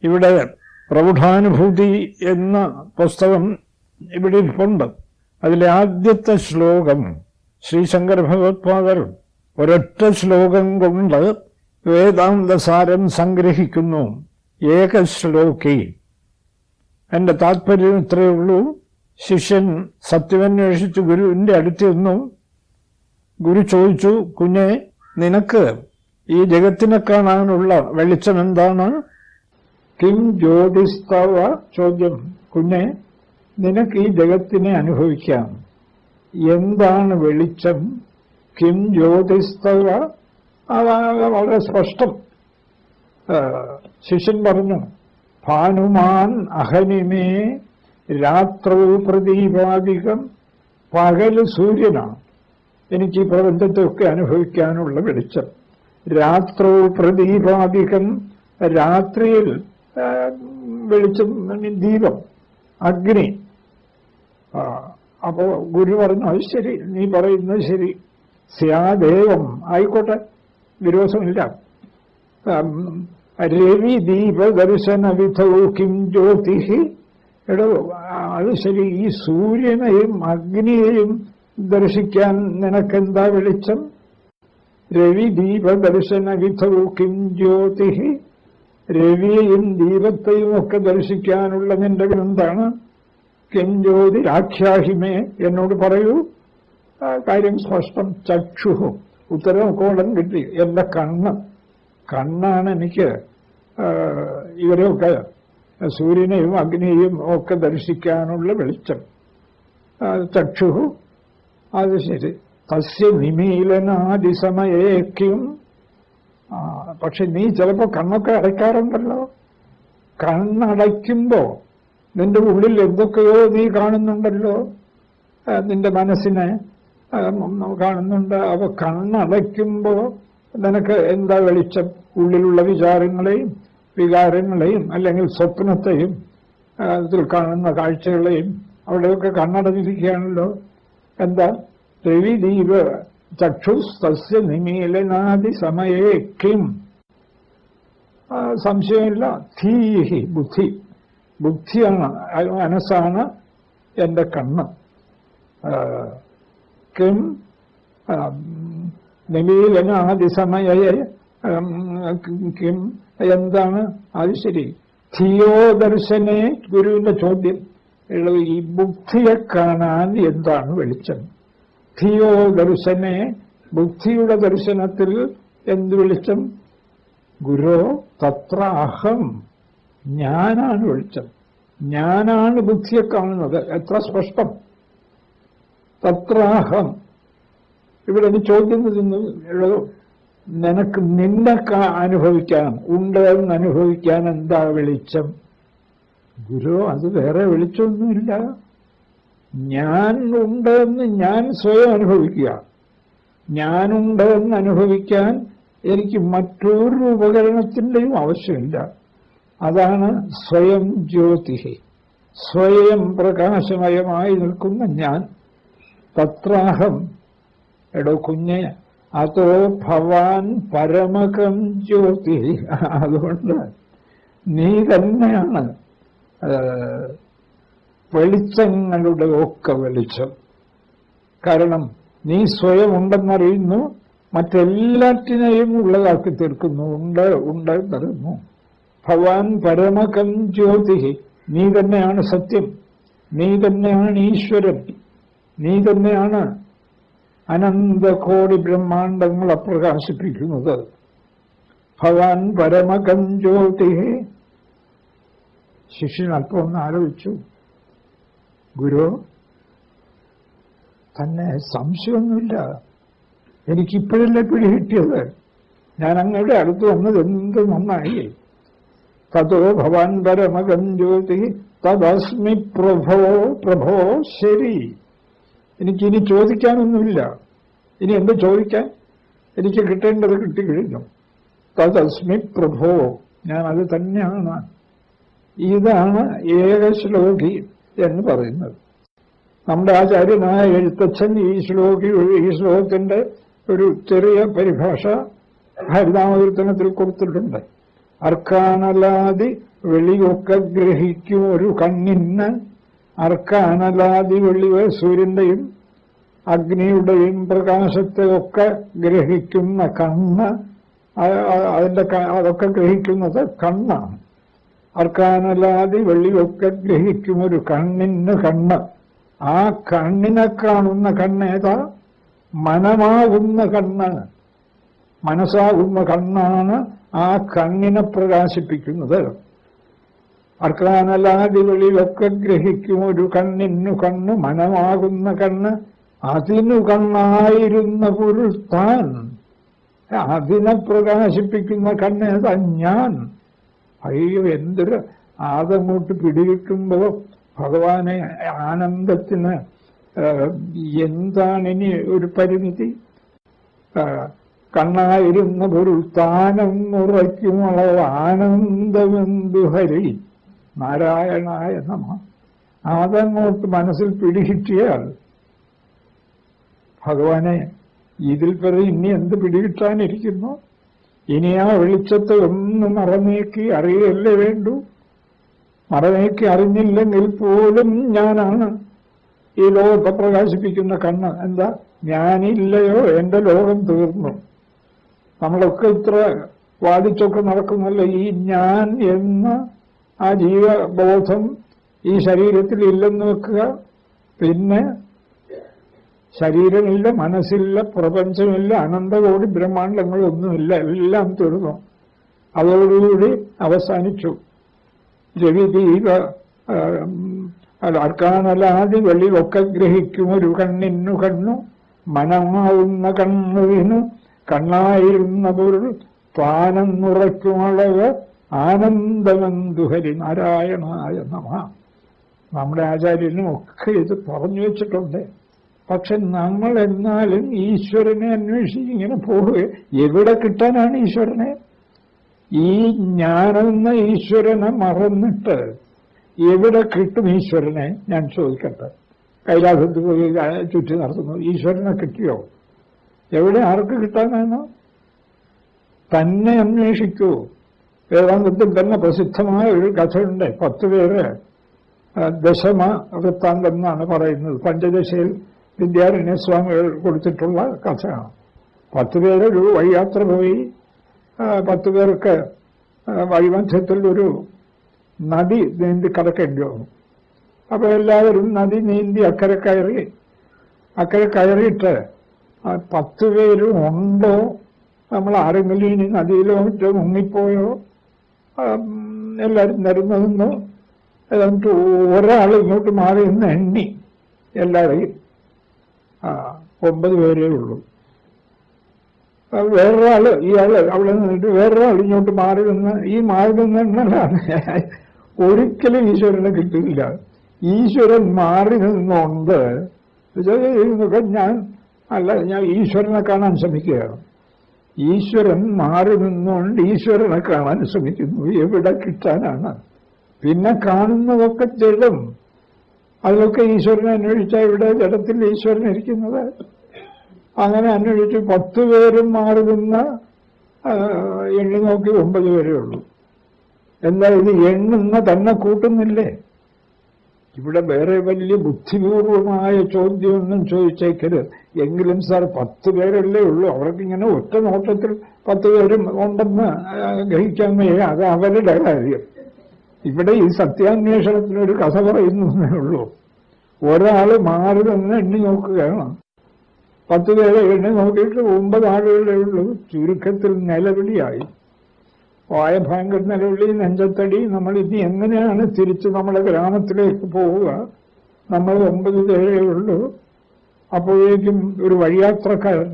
ഇവിടെ പ്രൗഢാനുഭൂതി എന്ന പുസ്തകം ഇവിടെ ഇരിപ്പുണ്ട്. അതിലെ ആദ്യത്തെ ശ്ലോകം ശ്രീശങ്കര ഭഗവത്പാദർ ഒരൊറ്റ ശ്ലോകം കൊണ്ട് വേദാന്തസാരം സംഗ്രഹിക്കുന്നു. ഏകശ്ലോകി. എൻ്റെ താത്പര്യം ഇത്രയേ ഉള്ളൂ. ശിഷ്യൻ സത്യമന്വേഷിച്ച് ഗുരുവിൻ്റെ അടുത്ത് നിന്നു. ഗുരു ചോദിച്ചു, കുഞ്ഞെ, നിനക്ക് ഈ ജഗത്തിനെ കാണാനുള്ള വെളിച്ചം എന്താണ്? കിം ജ്യോതിസ്തവ. ചോദ്യം, കുഞ്ഞെ, നിനക്ക് ഈ ജഗത്തിനെ അനുഭവിക്കാം, എന്താണ് വെളിച്ചം? കിം ജ്യോതിസ്തവ. അതാണ് വളരെ സ്പഷ്ടം. ശിഷ്യൻ പറഞ്ഞു, ഭാനുമാൻ അഹനിമേ രാത്രോ പ്രദീപാധികം. പകല് സൂര്യനാണ് എനിക്ക് ഈ പ്രപഞ്ചത്തെയൊക്കെ അനുഭവിക്കാനുള്ള വെളിച്ചം. രാത്രോ പ്രദീപാധികം. രാത്രിയിൽ വെളിച്ചം, ദീപം, അഗ്നി. അപ്പോ ഗുരു പറഞ്ഞു, അത് ശരി, നീ പറയുന്നത് ശരി. സ്യാദേവം, ആയിക്കോട്ടെ, വിരോധമില്ല. രവി ദീപ ദർശന വിധൗ കിം ജ്യോതിഹി. എടോ, അത് ശരി, ഈ സൂര്യനെയും അഗ്നിയെയും ദർശിക്കാൻ നിനക്കെന്താ വെളിച്ചം? രവി ദീപ ദർശന വിധൗ കിം ജ്യോതിഹി. രവിയെയും ദീപത്തെയും ഒക്കെ ദർശിക്കാനുള്ള നിന്റെ എന്താണ്? കിം ജ്യോതി ആഖ്യാഹിമേ, എന്നോട് പറയൂ. കാര്യം സ്പഷ്ടം. ചക്ഷുഹു. ഉത്തരം കോളം കിട്ടി. എന്റെ കണ്ണാണ് എനിക്ക് ഇവരെയൊക്കെ സൂര്യനെയും അഗ്നിയെയും ഒക്കെ ദർശിക്കാനുള്ള വെളിച്ചം. ചക്ഷുഹു. അത് ശരി. തസ്യ നിമീലനാദിസമയേക്കും. പക്ഷെ നീ ചിലപ്പോ കണ്ണൊക്കെ അടയ്ക്കാറുണ്ടല്ലോ. കണ്ണടയ്ക്കുമ്പോ നിന്റെ ഉള്ളിൽ എന്തൊക്കെയോ നീ കാണുന്നുണ്ടല്ലോ. നിന്റെ മനസ്സിനെ കാണുന്നുണ്ട്. അപ്പൊ കണ്ണടയ്ക്കുമ്പോ നിനക്ക് എന്താ വെളിച്ചം? ഉള്ളിലുള്ള വികാരങ്ങളെയും അല്ലെങ്കിൽ സ്വപ്നത്തെയും അതിൽ കാണുന്ന കാഴ്ചകളെയും അവിടെയൊക്കെ കണ്ണടഞ്ഞിരിക്കുകയാണല്ലോ. എന്താ? രവി ദീപ ചക്ഷുസ്തസ്യ നിമീലനാദി സമയേ കിം. സംശയമില്ല. ധീഹി, ബുദ്ധിയാണ്, മനസ്സാണ് എന്റെ കണ്ണ്. കിം നിമീലനാദിസമയേ കിം. എന്താണ്? അത് ശരി. ധിയോ ദർശനെ. ഗുരുവിന്റെ ചോദ്യം, ഈ ബുദ്ധിയെ കാണാൻ എന്താണ് വെളിച്ചം? ധിയോ ദർശനെ. ബുദ്ധിയുടെ ദർശനത്തിൽ എന്ത് വെളിച്ചം? ഗുരോ തത്ര അഹം. ഞാനാണ് വെളിച്ചം. ഞാനാണ് ബുദ്ധിയെ കാണുന്നത്. എത്ര സ്പഷ്ടം. തത്രാഹം. ഇവിടെ നീ ചോദ്യം എഴുതോ, നിനക്ക് നിന്നെ അനുഭവിക്കാൻ, ഉണ്ടെന്ന് അനുഭവിക്കാൻ എന്താ വെളിച്ചം? ഗുരു, അത് വേറെ വെളിച്ചമൊന്നുമില്ല. ഞാൻ ഉണ്ടെന്ന് ഞാൻ സ്വയം അനുഭവിക്കുക. ഞാനുണ്ടെന്ന് അനുഭവിക്കാൻ എനിക്ക് മറ്റൊരു ഉപകരണത്തിൻ്റെയും ആവശ്യമില്ല. അതാണ് സ്വയം ജ്യോതിഹി, സ്വയം പ്രകാശമയമായി നിൽക്കുന്ന ഞാൻ. തത്രാഹം. എടോ കുഞ്ഞെ, അതോ ഭവാൻ പരമകം ജ്യോതി. അതുകൊണ്ട് നീ തന്നെയാണ് വെളിച്ചങ്ങളുടെ ഒക്കെ വെളിച്ചം. കാരണം നീ സ്വയം ഉണ്ടെന്നറിയുന്നു, മറ്റെല്ലാറ്റിനെയും ഉള്ളതാക്കി തീർക്കുന്നു. ഉണ്ട് തരുന്നു. ഭവാൻ പരമകം ജ്യോതി. നീ തന്നെയാണ് സത്യം. നീ തന്നെയാണ് ഈശ്വരൻ. നീ തന്നെയാണ് അനന്തകോടി ബ്രഹ്മാണ്ടങ്ങളെ പ്രകാശിപ്പിക്കുന്നത്. ഭവാൻ പരമകം ജ്യോതി. ശിഷ്യൻ അല്പം ഒന്ന് ആലോചിച്ചു. ഗുരു, തന്നെ സംശയമൊന്നുമില്ല, എനിക്കിപ്പോഴല്ലേ പിടി കിട്ടിയത്. ഞാൻ അങ്ങയുടെ അടുത്ത് വന്നത് എന്ത് നന്നായി. തതോ ഭവാൻ പരമകം ജ്യോതി തദസ്മി പ്രഭോ. ശരി, എനിക്കിനി ചോദിക്കാനൊന്നുമില്ല. ഇനി എന്ത് ചോദിക്കാൻ? എനിക്ക് കിട്ടേണ്ടത് കിട്ടിക്കഴിഞ്ഞു. തദസ്മി പ്രഭോ, ഞാൻ അത് തന്നെയാണ്. ഇതാണ് ഏകശ്ലോകി എന്ന് പറയുന്നത്. നമ്മുടെ ആചാര്യനായ എഴുത്തച്ഛൻ ഈ ശ്ലോകത്തിന്റെ ഒരു ചെറിയ പരിഭാഷ ഹരിനാമകീർത്തനത്തിൽ കൊടുത്തിട്ടുണ്ട്. അർക്കാനലാതി വെളിയൊക്കെ ഗ്രഹിക്കും ഒരു കണ്ണിന്. അർക്കാനലാതി വെളിവ് സൂര്യന്റെയും അഗ്നിയുടെയും പ്രകാശത്തെ ഒക്കെ ഗ്രഹിക്കുന്ന കണ്ണ്, അതൊക്കെ ഗ്രഹിക്കുന്നത് കണ്ണാണ്. അർക്കാനലാതി വെളിയൊക്കെ ഗ്രഹിക്കും ഒരു കണ്ണിന് കണ്ണ്. ആ കണ്ണിനെ കാണുന്ന കണ്ണേതാ? മനമാകുന്ന കണ്ണ്, മനസ്സാകുന്ന കണ്ണാണ് ആ കണ്ണിനെ പ്രകാശിപ്പിക്കുന്നത്. അർക്കാനലാതി വെളിയൊക്കെ ഗ്രഹിക്കും ഒരു കണ്ണിനു കണ്ണ്, മനമാകുന്ന കണ്ണ്. അതിനു കണ്ണായിരുന്ന പൊരുൾ താൻ, അതിനെ പ്രകാശിപ്പിക്കുന്ന കണ്ണേതാ? ഞാൻ. അയ്യോ, എന്തൊരു അതങ്ങോട്ട് പിടികിട്ടുമ്പോ ഭഗവാനെ ആനന്ദത്തിന് എന്താണിനി ഒരു പരിമിതി? കണ്ണായിരുന്ന പൊരുൾ താനം ഉറയ്ക്കുമുള്ള ആനന്ദമെന്തു ഹരി നാരായണായ നമ. അതങ്ങോട്ട് മനസ്സിൽ പിടികിട്ടിയാൽ ഭഗവാനെ ഇതിൽ പറയും ഇനി എന്ത് പിടികിട്ടാനിരിക്കുന്നു? ഇനി ആ വെളിച്ചത്തെ ഒന്ന് മറനീക്കി അറിയല്ലേ വേണ്ടു. മറനീക്കി അറിഞ്ഞില്ലെങ്കിൽ പോലും ഞാനാണ് ഈ ലോകത്തെ പ്രകാശിപ്പിക്കുന്ന കണ്ണ്. എന്താ? ഞാനില്ലയോ എന്റെ ലോകം തീർന്നു. നമ്മളൊക്കെ ഇത്ര വാദിച്ചൊക്കെ നടക്കുന്നല്ലോ. ഈ ഞാൻ എന്ന ആ ജീവബോധം ഈ ശരീരത്തിൽ ഇല്ലെന്ന് വെക്കുക. പിന്നെ ശരീരമില്ല, മനസ്സില്ല, പ്രപഞ്ചമില്ല, അനന്തകോടി ബ്രഹ്മാണ്ടങ്ങളൊന്നുമില്ല, എല്ലാം തീർന്നു. അതോടുകൂടി അവസാനിച്ചു. രവിദീപ അർക്കാനലാതി വെളിയൊക്കെ ഗ്രഹിക്കും ഒരു കണ്ണിനു കണ്ണു, മനമാവുന്ന കണ്ണുവിനു കണ്ണായിരുന്ന പൊരുൾ താനെന്നുറയ്ക്കുമളവ് ആനന്ദമെന്തു ഹരി നാരായണായ നമ. നമ്മുടെ ആചാര്യനും ഒക്കെ ഇത് പറഞ്ഞു വെച്ചിട്ടുണ്ട്. പക്ഷെ നമ്മൾ എന്നാലും ഈശ്വരനെ അന്വേഷിച്ച് ഇങ്ങനെ പോവുക. എവിടെ കിട്ടാനാണ് ഈശ്വരനെ? ഈ ഞാനെന്ന ഈശ്വരനെ മറന്നിട്ട് എവിടെ കിട്ടും ഈശ്വരനെ? ഞാൻ ചോദിക്കട്ടെ. കൈലാസത്തിൽ പോയി ചുറ്റി നടത്തുന്നു, ഈശ്വരനെ കിട്ടിയോ? എവിടെ? ആർക്ക് കിട്ടാനാണ്? തന്നെ അന്വേഷിക്കൂ. വേദാന്തത്തിൽ തന്നെ പ്രസിദ്ധമായ ഒരു കഥയുണ്ട്. 10 പേര് ദശമ വൃത്താന്തം എന്നാണ് പറയുന്നത്. പഞ്ചദശയിൽ വിദ്യാരണ്യ സ്വാമികൾ കൊടുത്തിട്ടുള്ള കഥയാണ്. 10 പേര് ഒരു വഴിയാത്ര പോയി. 10 പേർക്ക് വഴിമധ്യത്തിൽ ഒരു നദി നീന്തി കടക്കേണ്ടി വന്നു. അപ്പൊ എല്ലാവരും നദി നീന്തി അക്കരെ കയറിയിട്ട് 10 പേരും ഉണ്ടോ, നമ്മൾ ആരെങ്കിലും ഇനി നദിയിലോ മറ്റോ മുങ്ങിപ്പോയോ, എല്ലാവരും നിരന്നതെന്നോ. എന്നിട്ട് ഒരാൾ ഇങ്ങോട്ട് മാറി നിന്ന് എണ്ണി എല്ലാവരെയും. 9 പേരേ ഉള്ളൂ. വേറൊരാള് അവിടെ നിന്നിട്ട് വേറൊരാൾ ഇങ്ങോട്ട് മാറി നിന്ന് ഈ മാറി നിന്നെണ്ണലാണ്. ഒരിക്കലും ഈശ്വരനെ കിട്ടില്ല. ഈശ്വരൻ മാറി നിന്നുകൊണ്ട് ഞാൻ ഈശ്വരനെ കാണാൻ ശ്രമിക്കുകയാണ്. ഈശ്വരൻ മാറി നിന്നുകൊണ്ട് ഈശ്വരനെ കാണാൻ ശ്രമിക്കുന്നു. എവിടെ കിട്ടാനാണ്? പിന്നെ കാണുന്നതൊക്കെ ജഡം. അതിലൊക്കെ ഈശ്വരനെ അന്വേഷിച്ചാൽ ഇവിടെ ജഡത്തിൽ ഈശ്വരൻ ഇരിക്കുന്നത്. അങ്ങനെ അന്വേഷിച്ച് 10 പേരും മാറി നിന്ന് എണ്ണി നോക്കി 9 പേരേ ഉള്ളൂ. എന്താ ഇത് എണ്ണുന്ന തന്നെ കൂട്ടുന്നില്ലേ? ഇവിടെ വേറെ വലിയ ബുദ്ധിപൂർവമായ ചോദ്യമൊന്നും ചോദിച്ചേക്കരുത്. എങ്കിലും സാർ 10 പേരല്ലേ ഉള്ളൂ, അവർക്കിങ്ങനെ ഒറ്റ നോട്ടത്തിൽ 10 പേരും ഉണ്ടെന്ന് ഗ്രഹിക്കാൻ വയ്യ. അത് അവരുടെ കാര്യം. ഇവിടെ ഈ സത്യാന്വേഷണത്തിനൊരു കഥ പറയുന്നതേ ഉള്ളൂ. ഒരാൾ മാറി നിന്ന് എണ്ണി നോക്കുകയാണ്. 10 പേരെ എണ്ണി നോക്കിയിട്ട് 9 ആളുകളേ ഉള്ളൂ. ചുരുക്കത്തിൽ നിലവിളിയായി. വായ ഭയങ്കര നിലവിളി, നെഞ്ചത്തടി. നമ്മൾ ഇനി എങ്ങനെയാണ് തിരിച്ച് നമ്മുടെ ഗ്രാമത്തിലേക്ക് പോവുക? നമ്മൾ 9 പേരേ ഉള്ളൂ. അപ്പോഴേക്കും ഒരു വഴിയാത്രക്കാരൻ,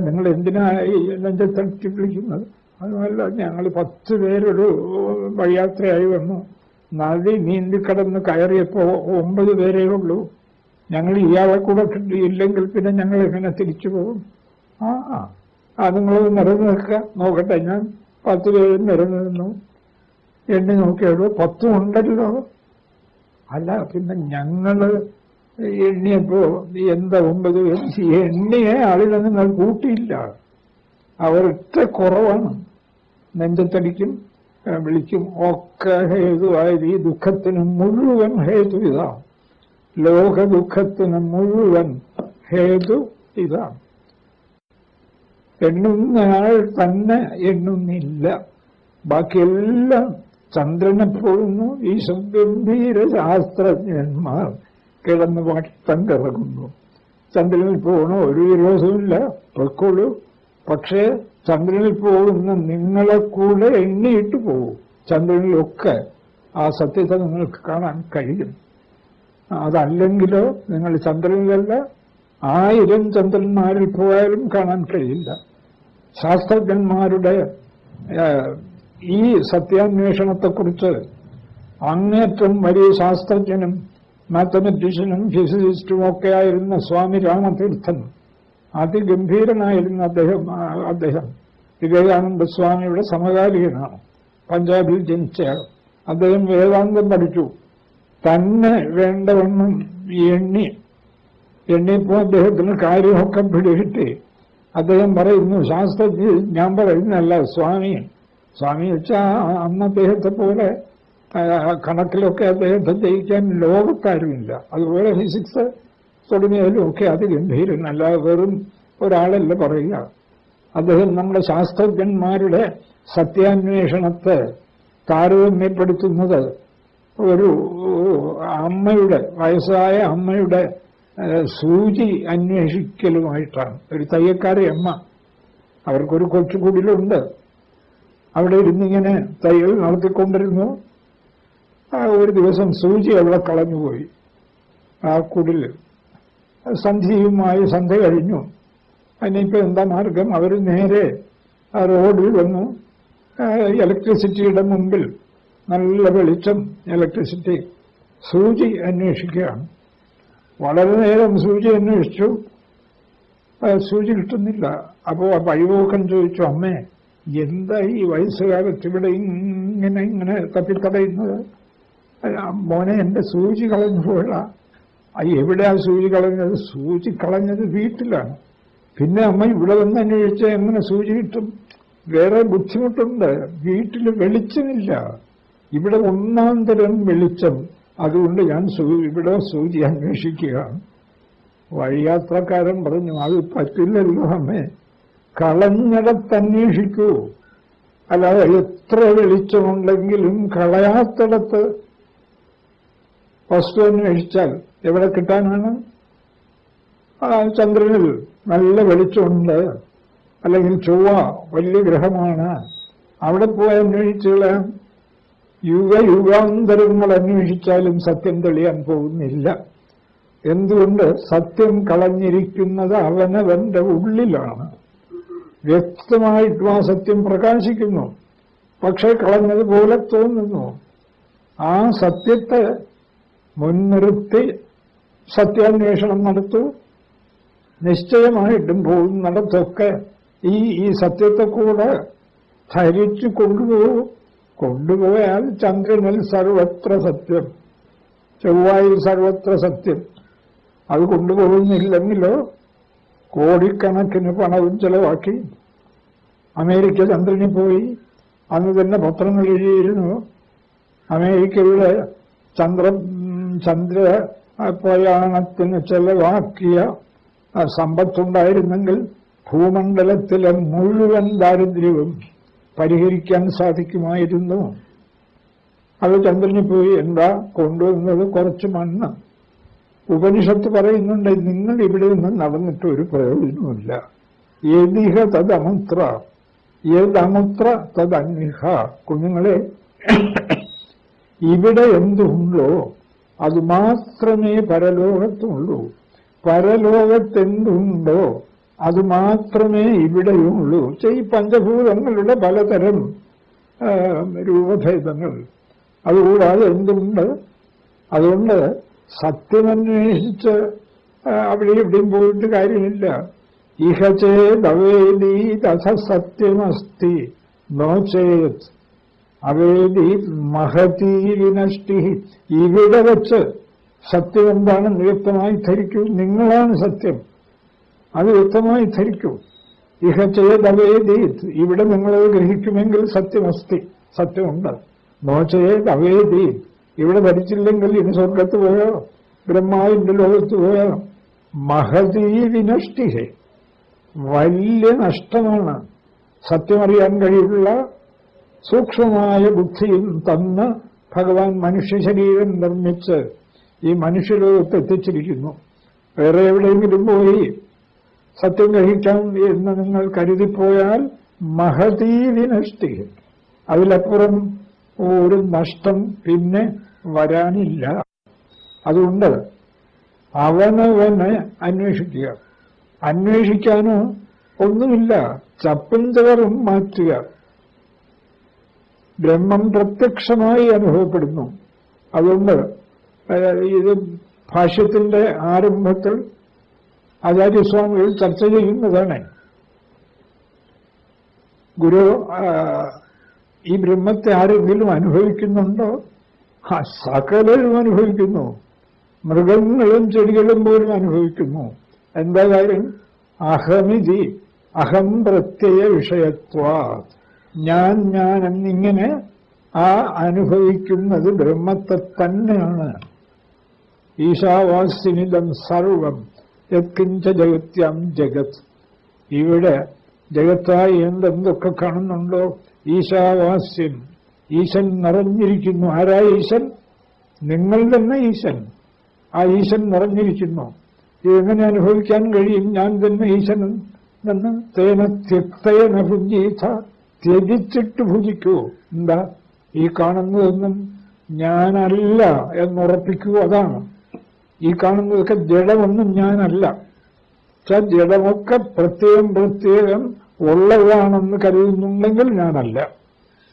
നിങ്ങൾ എന്തിനാ ഈ നെഞ്ചത്തടി വിളിക്കുന്നത്? അതുമല്ല, ഞങ്ങൾ 10 പേരൊരു വഴിയാത്രയായി വന്നു. നദി നീന്തിക്കടന്ന് കയറിയപ്പോ 9 പേരേ ഉള്ളൂ. ഞങ്ങൾ ഇയാളെ കൂടെ ഇല്ലെങ്കിൽ പിന്നെ ഞങ്ങൾ എങ്ങനെ തിരിച്ചു പോകും? അത് നിങ്ങൾ നിറഞ്ഞു നിൽക്കുക, നോക്കട്ടെ. ഞാൻ 10 പേരും നിറഞ്ഞു നിന്നു. എണ്ണി നോക്കിയുള്ളൂ 10 ഉണ്ടല്ലോ. അല്ല, പിന്നെ ഞങ്ങള് എണ്ണിയപ്പോ എന്താ 9 പേര്? എണ്ണിയ ആളിനെ നിങ്ങൾ കൂട്ടിയില്ല. അവരൊറ്റ കുറവാണ്. നെഞ്ചത്തടിക്കും വിളിക്കും ഒക്കെ ഹേതുവായത് ഈ ദുഃഖത്തിന് മുഴുവൻ ഹേതു ഇതാണ്. ലോക ദുഃഖത്തിന് മുഴുവൻ ഹേതു ഇതാണ്. എണ്ണുന്നയാൾ തന്നെ എണ്ണുന്നില്ല. ബാക്കിയെല്ലാം ചന്ദ്രനെ പോകുന്നു. ഈ ഗംഭീര ശാസ്ത്രജ്ഞന്മാർ കിടന്ന് വട്ടം കിടക്കുന്നു. ചന്ദ്രനിൽ പോകണോ ഒരു വിരോധമില്ല, പൊയ്ക്കോളൂ. പക്ഷേ ചന്ദ്രനിൽ പോകുന്ന നിങ്ങളെ കൂടെ എണ്ണിയിട്ട് പോകും. ചന്ദ്രനിലൊക്കെ ആ സത്യത്തെ നിങ്ങൾക്ക് കാണാൻ കഴിയും. അതല്ലെങ്കിലോ നിങ്ങൾ ചന്ദ്രനിലല്ല 1000 ചന്ദ്രന്മാരിൽ പോയാലും കാണാൻ കഴിയില്ല. ശാസ്ത്രജ്ഞന്മാരുടെ ഈ സത്യാന്വേഷണത്തെക്കുറിച്ച് അങ്ങേറ്റം വലിയ ശാസ്ത്രജ്ഞനും മാത്തമെറ്റീഷ്യനും ഫിസിസിസ്റ്റും ഒക്കെ ആയിരുന്ന സ്വാമി രാമതീർത്ഥൻ, അതിഗംഭീരനായിരുന്നു അദ്ദേഹം. വിവേകാനന്ദ സ്വാമിയുടെ സമകാലികനാണ്, പഞ്ചാബിൽ ജനിച്ചയാൾ. അദ്ദേഹം വേദാന്തം പഠിച്ചു. തന്നെ വേണ്ടവണ്ണം എണ്ണിയപ്പോൾ അദ്ദേഹത്തിന് കാര്യമൊക്കെ പിടികിട്ടി. അദ്ദേഹം പറയുന്നു, ശാസ്ത്രജ്ഞ ഞാൻ പറയുന്നതല്ല, സ്വാമി വെച്ചാൽ അന്ന് അദ്ദേഹത്തെ പോലെ കണക്കിലൊക്കെ അദ്ദേഹത്തെ ജയിക്കാൻ ലോകത്താരുമില്ല. അതുപോലെ ഫിസിക്സ് തുടങ്ങിയാലും ഒക്കെ അതിഗംഭീരനല്ല, വെറും ഒരാളല്ല പറയുക. അദ്ദേഹം നമ്മുടെ ശാസ്ത്രജ്ഞന്മാരുടെ സത്യാന്വേഷണത്തെ താരതമ്യപ്പെടുത്തുന്നത് ഒരു വയസ്സായ അമ്മയുടെ സൂചി അന്വേഷിക്കലുമായിട്ടാണ്. ഒരു തയ്യക്കാരി അമ്മ, അവർക്കൊരു കൊച്ചുകുടിലുണ്ട്. അവിടെ ഇരുന്നിങ്ങനെ തയ്യൽ നടത്തിക്കൊണ്ടിരുന്നു. ഒരു ദിവസം സൂചി അവിടെ കളഞ്ഞുപോയി ആ കുടിൽ. സന്ധ്യ കഴിഞ്ഞു. അതിനിപ്പോൾ എന്താ മാർഗം? അവർ നേരെ ആ റോഡിൽ വന്നു. ഇലക്ട്രിസിറ്റിയുടെ മുമ്പിൽ നല്ല വെളിച്ചം, ഇലക്ട്രിസിറ്റി. സൂചി അന്വേഷിക്കുകയാണ്. വളരെ നേരം സൂചി അന്വേഷിച്ചു, സൂചി കിട്ടുന്നില്ല. അപ്പോൾ ആ വഴിപോക്കൻ ചോദിച്ചു, അമ്മേ എന്താ ഈ വയസ്സുകാലത്ത് ഇവിടെ ഇങ്ങനെ തപ്പിത്തടയുന്നത്? മോനെ, എൻ്റെ സൂചി കളഞ്ഞു പോയതാ. എവിടെയാ സൂചി കളഞ്ഞത്? സൂചി കളഞ്ഞത് വീട്ടിലാണ്. പിന്നെ അമ്മ ഇവിടെ വന്ന് അന്വേഷിച്ചാൽ എങ്ങനെ സൂചി കിട്ടും? വേറെ ബുദ്ധിമുട്ടുണ്ട്, വീട്ടിൽ വെളിച്ചമില്ല. ഇവിടെ 1-ാം തരം വെളിച്ചം, അതുകൊണ്ട് ഞാൻ ഇവിടെ സൂചി അന്വേഷിക്കുകയാണ്. വഴിയാത്രക്കാരൻ പറഞ്ഞു, അത് പറ്റില്ലല്ലോ അമ്മേ, കളഞ്ഞിടത്തന്വേഷിക്കൂ. അല്ലാതെ എത്ര വെളിച്ചമുണ്ടെങ്കിലും കളയാത്തിടത്ത് വസ്തു അന്വേഷിച്ചാൽ എവിടെ കിട്ടാനാണ്? ചന്ദ്രനിൽ നല്ല വെളിച്ചമുണ്ട്, അല്ലെങ്കിൽ ചൊവ്വ വലിയ ഗ്രഹമാണ്, അവിടെ പോയി അന്വേഷിച്ചുകളാം. യുഗാന്തരങ്ങൾ അന്വേഷിച്ചാലും സത്യം തെളിയാൻ പോകുന്നില്ല. എന്തുകൊണ്ട്? സത്യം കളഞ്ഞിരിക്കുന്നത് അവനവന്റെ ഉള്ളിലാണ്. വ്യക്തമായിട്ടും ആ സത്യം പ്രകാശിക്കുന്നു, പക്ഷെ കളഞ്ഞതുപോലെ തോന്നുന്നു. ആ സത്യത്തെ മുൻനിർത്തി സത്യാന്വേഷണം നടത്തൂ. നിശ്ചയമായിട്ടും പോകുന്നിടത്തൊക്കെ ഈ സത്യത്തെ കൂടെ ധരിച്ചു കൊണ്ടുപോയാൽ ചന്ദ്രനിൽ സർവത്ര സത്യം, ചൊവ്വായിൽ സർവത്ര സത്യം. അത് കൊണ്ടുപോകുന്നില്ലെങ്കിലോ കോടിക്കണക്കിന് പണവും ചെലവാക്കി അമേരിക്ക ചന്ദ്രനിൽ പോയി. അന്ന് തന്നെ പത്രങ്ങൾ എഴുതിയിരുന്നു, അമേരിക്കയുടെ ചന്ദ്ര പ്രയാണത്തിന് ചെലവാക്കിയ സമ്പത്തുണ്ടായിരുന്നെങ്കിൽ ഭൂമണ്ഡലത്തിലെ മുഴുവൻ ദാരിദ്ര്യവും പരിഹരിക്കാൻ സാധിക്കുമായിരുന്നു. അത് ചന്ദ്രനിൽ പോയി എന്താ കൊണ്ടുവന്നത്? കുറച്ച് മണ്ണ്. ഉപനിഷത്ത് പറയുന്നുണ്ട്, നിങ്ങൾ ഇവിടെ നിന്ന് നടന്നിട്ട് ഒരു പ്രയോജനമില്ല. യദിഹ തദമുത്ര യദമുത്ര തദന്വിഹ. കുഞ്ഞുങ്ങളെ, ഇവിടെ എന്തുണ്ടോ അത് മാത്രമേ പരലോകത്തുള്ളൂ. പരലോകത്തെന്തുണ്ടോ അത് മാത്രമേ ഇവിടെയുള്ളൂ. ഈ പഞ്ചഭൂതങ്ങളുടെ പലതരം രൂപഭേദങ്ങൾ, അതുകൂടാതെ എന്തുണ്ട്? അതുകൊണ്ട് സത്യമന്വേഷിച്ച് അവിടെ ഇവിടെയും പോയിട്ട് കാര്യമില്ല. ഇഹ ചേദവേദി തഥ സത്യമസ്തി നോ ചേത് അവേദി മഹതീ വിനഷ്ടി. ഇവിടെ വച്ച് സത്യം എന്താണെന്ന് വ്യക്തമായി ധരിക്കൂ. നിങ്ങളാണ് സത്യം, അത് വ്യക്തമായി ധരിക്കൂ. ഇഹ ചേദവേദി, ഇവിടെ നിങ്ങളത് ഗ്രഹിക്കുമെങ്കിൽ സത്യമസ്തി, സത്യമുണ്ട്. നോച്ചയെ അവേദി, ഇവിടെ ധരിച്ചില്ലെങ്കിൽ ഇനി സ്വർഗത്ത് പോയോ ബ്രഹ്മാവിന്റെ ലോകത്ത് പോയോ മഹതീ വിനഷ്ടിഹേ, വലിയ നഷ്ടമാണ്. സത്യമറിയാൻ കഴിയുള്ള സൂക്ഷ്മമായ ബുദ്ധിയും തന്ന് ഭഗവാൻ മനുഷ്യ ശരീരം നിർമ്മിച്ച് ഈ മനുഷ്യലോകത്ത് എത്തിച്ചിരിക്കുന്നു. വേറെ എവിടെയെങ്കിലും പോയി സത്യം ഗ്രഹിക്കാം എന്ന് നിങ്ങൾ കരുതിപ്പോയാൽ മഹതീ വിനഷ്ടി, അതിലപ്പുറം ഒരു നഷ്ടം പിന്നെ വരാനില്ല. അതുകൊണ്ട് അവനവനെ അന്വേഷിക്കുക. അന്വേഷിക്കാനോ ഒന്നുമില്ല, ചപ്പും ചവറും മാറ്റുക. ബ്രഹ്മം പ്രത്യക്ഷമായി അനുഭവപ്പെടുന്നു. അതുകൊണ്ട് ഇത് ഭാഷ്യത്തിന്റെ ആരംഭത്തിൽ ആചാര്യസ്വാമികൾ ചർച്ച ചെയ്യുന്നതാണ്. ഗുരു ഈ ബ്രഹ്മത്തെ ആരെങ്കിലും അനുഭവിക്കുന്നുണ്ടോ? സകലരും അനുഭവിക്കുന്നു. മൃഗങ്ങളും ചെടികളും പോലും അനുഭവിക്കുന്നു. എന്താ കാര്യം? അഹമിതി, അഹം പ്രത്യയ വിഷയത്വ, ഞാൻ എന്നിങ്ങനെ ആ അനുഭവിക്കുന്നത് ബ്രഹ്മത്തെ തന്നെയാണ്. ഈശാവാസ്യമിതം സർവം യത്കിഞ്ച ജഗത്യം ജഗത്. ഇവിടെ ജഗത്തായി എന്തൊക്കെ കാണുന്നുണ്ടോ ഈശാവാസ്യം, ഈശൻ നിറഞ്ഞിരിക്കുന്നു. ആരാ ഈശൻ? നിങ്ങൾ തന്നെ ഈശൻ. ആ ഈശൻ നിറഞ്ഞിരിക്കുന്നു. ഇതെങ്ങനെ അനുഭവിക്കാൻ കഴിയും? ഞാൻ തന്നെ ഈശൻ എന്ന് തേന ത്യക്തേന ഭുജീത, ത്യജിച്ചിട്ട് ഭുജിക്കൂ. എന്താ? ഈ കാണുന്നതൊന്നും ഞാനല്ല എന്നുറപ്പിക്കൂ. അതാണ് ഈ കാണുന്നതൊക്കെ ജഡമൊന്നും ഞാനല്ല. ജഡമൊക്കെ പ്രത്യേകം ഉള്ളതാണെന്ന് കരുതുന്നുണ്ടെങ്കിൽ ഞാനല്ല.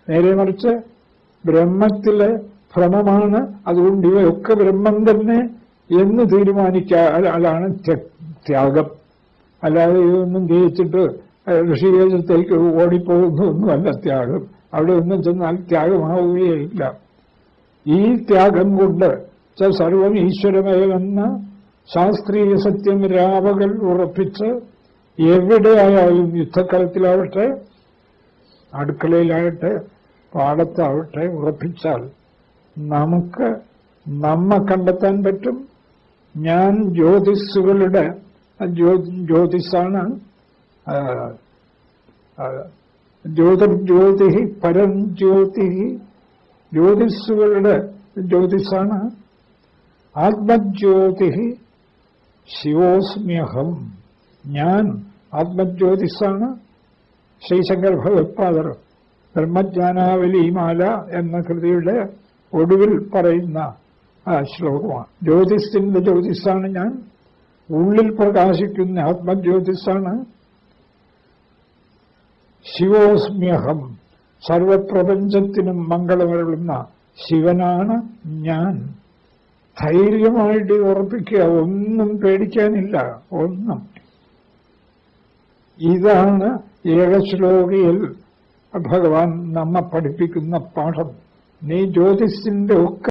നേരെ മറിച്ച് ബ്രഹ്മത്തിലെ ഭ്രമമാണ്. അതുകൊണ്ട് ഇവയൊക്കെ ബ്രഹ്മം തന്നെ എന്ന് തീരുമാനിക്കാനാണ് ത്യാഗം. അല്ലാതെ ഇതൊന്നും ജയിച്ചിട്ട് ഋഷികേശത്തേക്ക് ഓടിപ്പോകുന്നതൊന്നുമല്ല ത്യാഗം. അവിടെ ഒന്നും ചെന്നാൽ ത്യാഗമാവുകയില്ല. ഈ ത്യാഗം കൊണ്ട് സർവം ഈശ്വരമയമെന്ന ശാസ്ത്രീയ സത്യം രാവകൾ ഉറപ്പിച്ച് എവിടെയായാലും യുദ്ധക്കളത്തിലാവട്ടെ, അടുക്കളയിലാകട്ടെ, പാടത്താവട്ടെ ഉറപ്പിച്ചാൽ നമുക്ക് നമ്മെ കണ്ടെത്താൻ പറ്റും. ഞാൻ ജ്യോതിസ്സുകളുടെ ജ്യോതിസാണ്. ജ്യോതിർജ്യോതി പരം ജ്യോതി, ജ്യോതിസ്സുകളുടെ ജ്യോതിസാണ്. ആത്മജ്യോതി ശിവോസ്മ്യഹം, ഞാൻ ആത്മജ്യോതിസാണ്. ശ്രീശങ്കർ ഭഗവത്പാദർ ബ്രഹ്മജ്ഞാനാവലിമാല എന്ന കൃതിയുടെ ഒടുവിൽ പറയുന്ന ആ ശ്ലോകമാണ്. ജ്യോതിസിന്റെ ജ്യോതിസാണ് ഞാൻ, ഉള്ളിൽ പ്രകാശിക്കുന്ന ആത്മജ്യോതിസാണ്. ശിവോസ്മ്യഹം, സർവപ്രപഞ്ചത്തിനും മംഗളമരുളുന്ന ശിവനാണ് ഞാൻ. ധൈര്യമായിട്ട് ഉറപ്പിക്കുക, ഒന്നും പേടിക്കാനില്ല, ഒന്നും. ഇതാണ് ഏകശ്ലോകിയിൽ ഭഗവാൻ നമ്മെ പഠിപ്പിക്കുന്ന പാഠം. നീ ജ്യോതിസിന്റെ ഒക്കെ